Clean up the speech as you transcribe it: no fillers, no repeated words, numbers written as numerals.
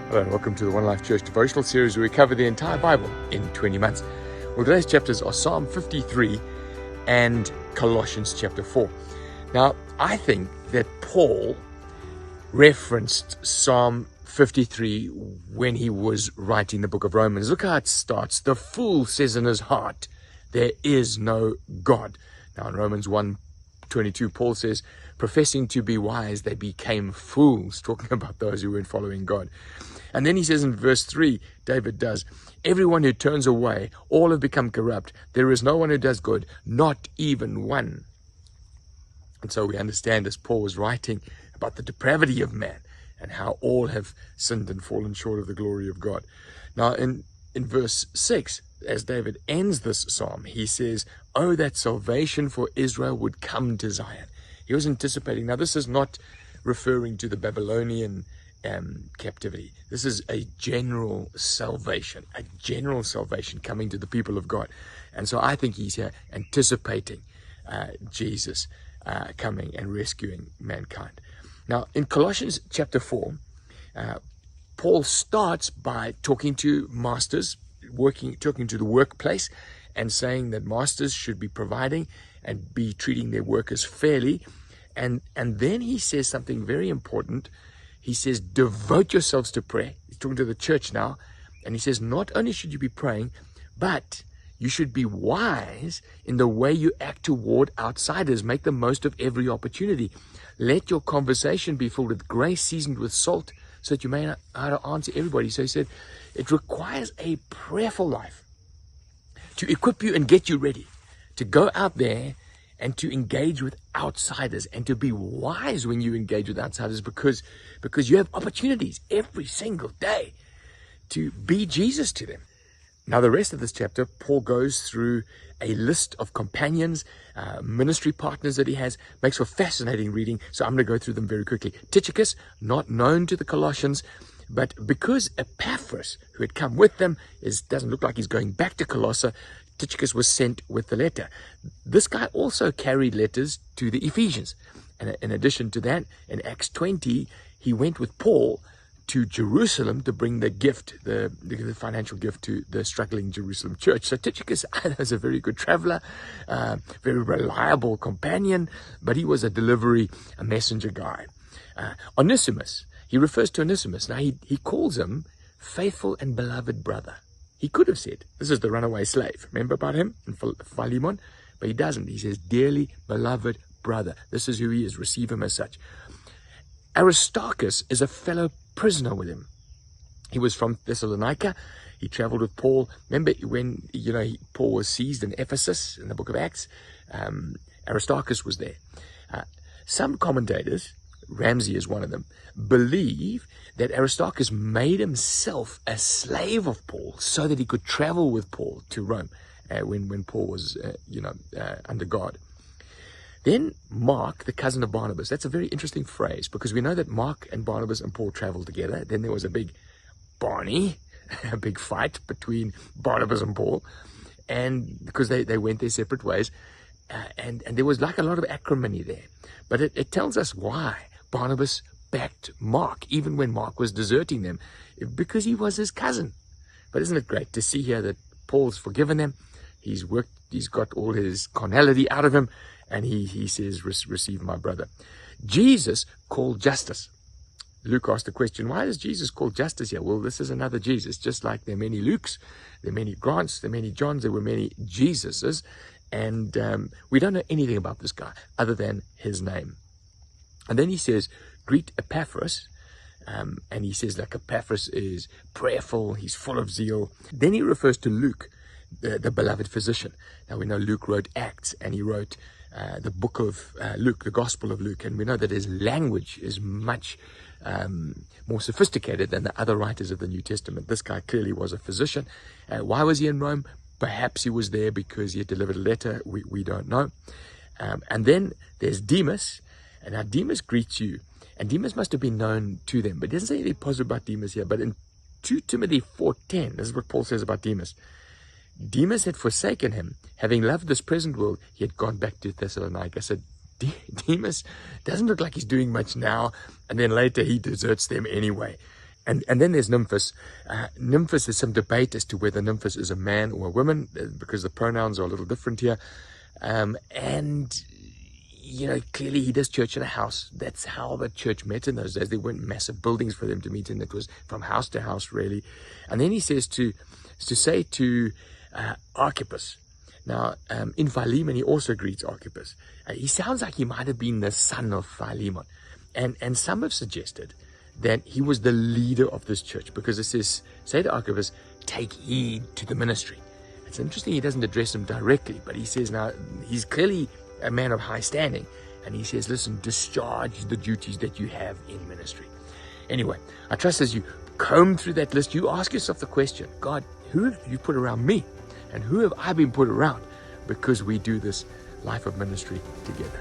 Hello and welcome to the One Life Church devotional series where we cover the entire Bible in 20 months. Well, today's chapters are Psalm 53 and Colossians chapter 4. Now, I think that Paul referenced Psalm 53 when he was writing the book of Romans. Look how it starts. The fool says in his heart, there is no God. Now in Romans 1:22, Paul says, professing to be wise, they became fools, talking about those who weren't following God. And then he says in verse 3, David does, everyone who turns away, all have become corrupt. There is no one who does good, not even one. And so we understand as Paul was writing about the depravity of man and how all have sinned and fallen short of the glory of God. Now in verse 6, as David ends this psalm, he says, oh, that salvation for Israel would come to Zion. He was anticipating. Now this is not referring to the Babylonian captivity. This is a general salvation coming to the people of God. And so I think he's here anticipating Jesus coming and rescuing mankind. Now in Colossians chapter 4, Paul starts by talking to masters, talking to the workplace, and saying that masters should be providing and be treating their workers fairly. And then he says something very important. He says, devote yourselves to prayer. He's talking to the church now. And he says, not only should you be praying, but you should be wise in the way you act toward outsiders. Make the most of every opportunity. Let your conversation be filled with grace, seasoned with salt, so that you may know how to answer everybody. So he said, it requires a prayerful life to equip you and get you ready to go out there and to engage with outsiders, and to be wise when you engage with outsiders, because you have opportunities every single day to be Jesus to them. Now the rest of this chapter, Paul goes through a list of companions, ministry partners that he has, makes for fascinating reading. So I'm going to go through them very quickly. Tychicus, not known to the Colossians, but because Epaphras, who had come with them, doesn't look like he's going back to Colossae, Tychicus was sent with the letter. This guy also carried letters to the Ephesians. And in addition to that, in Acts 20, he went with Paul to Jerusalem to bring the gift, the financial gift to the struggling Jerusalem church. So Tychicus was a very good traveler, very reliable companion, but he was a messenger guy. Onesimus, he refers to Onesimus. Now he calls him faithful and beloved brother. He could have said, this is the runaway slave. Remember about him in Philemon? But he doesn't. He says, dearly beloved brother. This is who he is. Receive him as such. Aristarchus is a fellow prisoner with him. He was from Thessalonica. He traveled with Paul. Remember when Paul was seized in Ephesus in the book of Acts? Aristarchus was there. Some commentators, Ramsey is one of them, believe that Aristarchus made himself a slave of Paul so that he could travel with Paul to Rome when Paul was under God. Then Mark, the cousin of Barnabas. That's a very interesting phrase, because we know that Mark and Barnabas and Paul traveled together. Then there was a big a big fight between Barnabas and Paul, and because they went their separate ways, and there was like a lot of acrimony there. But it tells us why Barnabas backed Mark, even when Mark was deserting them, because he was his cousin. But isn't it great to see here that Paul's forgiven them? He's got all his carnality out of him, and he says, receive my brother. Jesus called Justus. Luke asked the question, why is Jesus called Justus here? Well, this is another Jesus. Just like there are many Lukes, there are many Grants, there are many Johns, there were many Jesuses, and we don't know anything about this guy other than his name. And then he says, greet Epaphras, and he says like Epaphras is prayerful, he's full of zeal. Then he refers to Luke, the beloved physician. Now we know Luke wrote Acts, and he wrote the book of Luke, the Gospel of Luke, and we know that his language is much more sophisticated than the other writers of the New Testament. This guy clearly was a physician. Why was he in Rome? Perhaps he was there because he had delivered a letter. We don't know. And then there's Demas, and now Demas greets you. And Demas must have been known to them, but it doesn't say anything positive about Demas here. But in 2 Timothy 4:10, this is what Paul says about Demas. Demas had forsaken him, having loved this present world. He had gone back to Thessalonica. So Demas doesn't look like he's doing much now, and then later he deserts them anyway. And then there's Nymphas. Nymphas, there's some debate as to whether Nymphas is a man or a woman, because the pronouns are a little different here. And clearly he does church in a house. That's how the church met in those days. There weren't massive buildings for them to meet in. It was from house to house, really. And then he says to say to Archippus. Now, in Philemon, he also greets Archippus. He sounds like he might have been the son of Philemon. And some have suggested that he was the leader of this church, because it says, say to Archippus, take heed to the ministry. It's interesting he doesn't address him directly, but he says now he's clearly a man of high standing. And he says, listen, discharge the duties that you have in ministry. Anyway, I trust as you comb through that list, you ask yourself the question, God, who have you put around me? And who have I been put around? Because we do this life of ministry together.